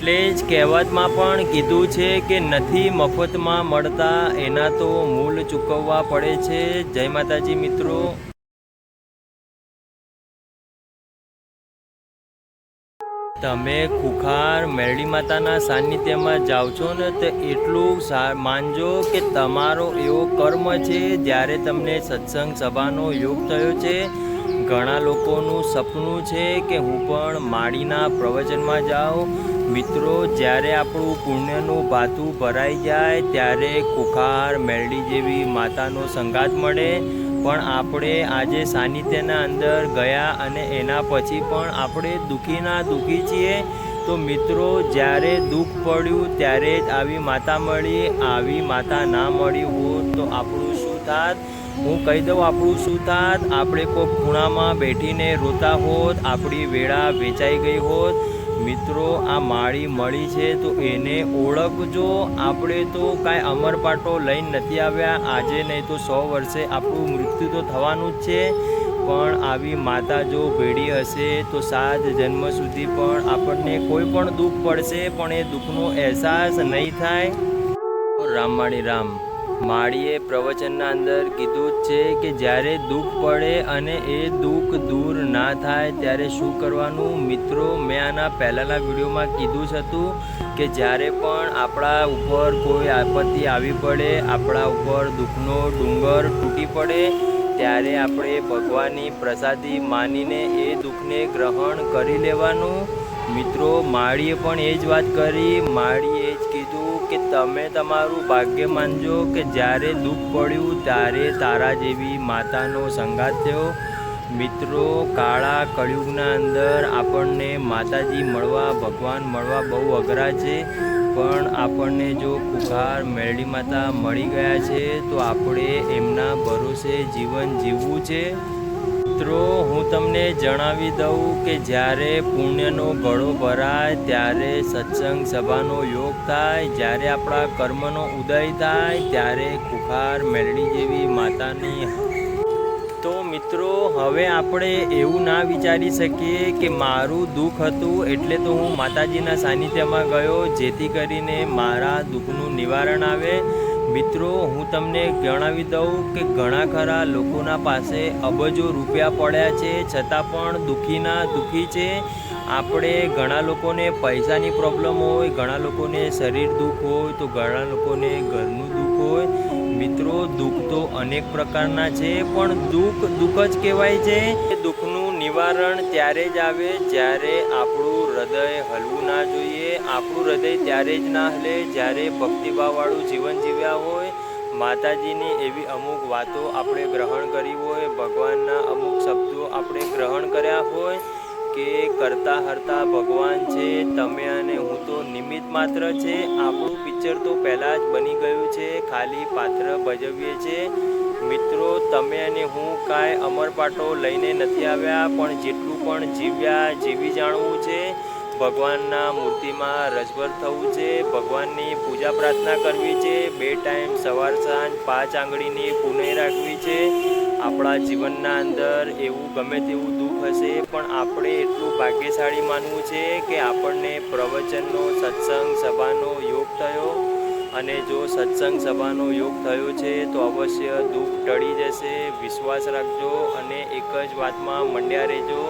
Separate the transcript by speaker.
Speaker 1: એટલે જ કહેવતમાં પણ કીધું છે કે નથી મફતમાં મળતા, એના તો મૂલ ચૂકવવા પડે છે। જય માતાજી મિત્રો। તમે ખુખાર મેરડી માતાના સાનિધ્યમાં જાઓ છો ને તો એટલું માનજો કે તમારો એવો કર્મ છે। જ્યારે તમને સત્સંગ સભાનો યોગ થયો છે, ઘણા લોકોનું સપનું છે કે હું પણ માળીના પ્રવચનમાં જાઉં। મિત્રો, જ્યારે આપણું પુણ્યનું ભાથું ભરાઈ જાય ત્યારે ખુખાર મેરડી જેવી માતાનો સંગાત મળે। પણ આપણે આજે સાનિધ્યના અંદર ગયા અને એના પછી પણ આપણે દુઃખીના દુઃખી છીએ। તો મિત્રો, જ્યારે દુઃખ પડ્યું ત્યારે જ આવી માતા મળી, આવી માતા ના મળી હોત તો આપણું શું થાત? હું કહી દઉં આપણું શું થાત? આપણે કોઈ ખૂણામાં બેઠીને રોતા હોત, આપણી વેળા વેચાઈ ગઈ હોત। મિત્રો, આ માળી મળી છે તો એને ઓળખજો। આપણે તો કાંઈ અમરપાટો લઈને નથી આવ્યા, આજે નહીં તો 100 વર્ષે આપણું મૃત્યુ તો થવાનું જ છે। પણ આવી માતા જો ભેડી હશે તો 7 જન્મ સુધી પણ આપણને કોઈ પણ દુઃખ પડશે પણ એ દુઃખનો અહેસાસ નહીં થાય। રામવાણી રામ। માળીએ પ્રવચનના અંદર કીધું જ છે કે જ્યારે દુઃખ પડે અને એ દુઃખ દૂર ના થાય ત્યારે શું કરવાનું? મિત્રો, મેં આના પહેલાંના વિડીયોમાં કીધું જ હતું કે જ્યારે પણ આપણા ઉપર કોઈ આપત્તિ આવી પડે, આપણા ઉપર દુઃખનો ડુંગર તૂટી પડે, ત્યારે આપણે ભગવાનની પ્રસાદી માનીને એ દુઃખને ગ્રહણ કરી લેવાનું। મિત્રો, માળીએ પણ એ જ વાત કરી। માળીએ જ કીધું કે તમે તમારું ભાગ્ય માનજો કે જ્યારે દુઃખ પડ્યું ત્યારે તારા જેવી માતાનો સંગાત થયો। મિત્રો, કાળા કળિયુગના અંદર આપણને માતાજી મળવા, ભગવાન મળવા બહુ અઘરા છે। પણ આપણને જો ખુખાર મેરડી માતા મળી ગયા છે તો આપણે એમના ભરોસે જીવન જીવવું છે। મિત્રો, હું તમને જણાવી દઉં કે જ્યારે પુણ્યનો ગળો ભરાય ત્યારે સત્સંગ સભાનો યોગ થાય, જ્યારે આપણા કર્મનો ઉદય થાય ત્યારે ખુખાર મેરડી જેવી માતાની। તો મિત્રો, હવે આપણે એવું ના વિચારી શકીએ કે મારું દુઃખ હતું એટલે તો હું માતાજીના સાનિધ્યમાં ગયો જેથી કરીને મારા દુઃખનું નિવારણ આવે। મિત્રો, હું તમને જણાવી દઉં કે ઘણા ખરા લોકોના પાસે અબજો રૂપિયા પડ્યા છે છતાં પણ દુઃખીના દુઃખી છે। આપણે ઘણા લોકોને પૈસાની પ્રોબ્લેમ હોય, ઘણા લોકોને શરીર દુઃખ હોય, તો ઘણા લોકોને ઘરનું દુઃખ હોય। મિત્રો, દુઃખ તો અનેક પ્રકારના છે પણ દુઃખ દુઃખ જ કહેવાય છે। દુઃખનું નિવારણ ત્યારે જ આવે જ્યારે આપણું હૃદય હલવું ના જોઈએ। આપણું હૃદય ત્યારે જ ના હલે જ્યારે ભક્તિભાવવાળું જીવન જીવ્યા હોય, માતાજીની એવી અમુક વાતો આપણે ગ્રહણ કરી હોય, ભગવાનના અમુક શબ્દો આપણે ગ્રહણ કર્યા હોય કે કરતા હરતા ભગવાન છે, તમે અને હું તો નિમિત્ત માત્ર છે। આપણું પિક્ચર તો પહેલાં જ બની ગયું છે, ખાલી પાત્ર ભજવીએ છીએ। મિત્રો, તમે અને હું કાંઈ અમરપાટો લઈને નથી આવ્યા, પણ જેટલું પણ જીવ્યા જીવી જાણવું છે। ભગવાનના મૂર્તિમાં રસભર થવું છે, ભગવાનની પૂજા પ્રાર્થના કરવી છે, 2 ટાઈમ સવાર સાંજ 5 આંગળીની પુનઃ રાખવી છે। આપણા જીવનના અંદર એવું ગમે તેવું દુઃખ હશે પણ આપણે એટલું ભાગ્યશાળી માનવું છે કે આપણને પ્રવચનનો સત્સંગ સભાનો યોગ થયો। અને જો સત્સંગ સભાનો યોગ થયો છે તો અવશ્ય દુઃખ ટળી જશે। વિશ્વાસ રાખજો અને એક જ વાતમાં મંડ્યા રહેજો।